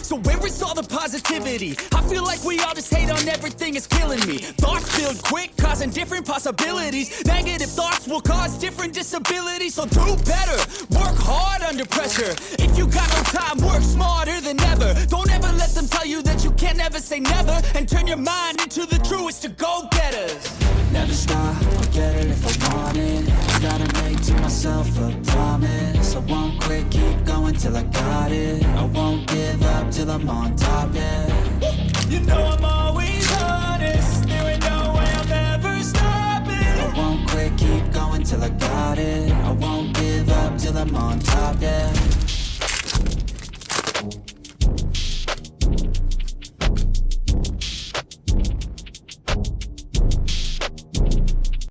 So where is all the positivity? I feel like we all just hate on everything, it's killing me. Thoughts build quick, causing different possibilities. Negative thoughts will cause different disabilities. So do better, work hard under pressure. If you got no time, work smarter than ever. Don't ever let them tell you that you can't never say never. And turn your mind into the truest of go-getters. Never stop, I'll get it if I want it. Gotta make to myself a promise. I won't quit, keep going till I got it. I won't give up till I'm on top, yeah. You know I'm always honest. There ain't no way I'm ever stopping. I won't quit, keep going till I got it. I won't give up till I'm on top, yeah.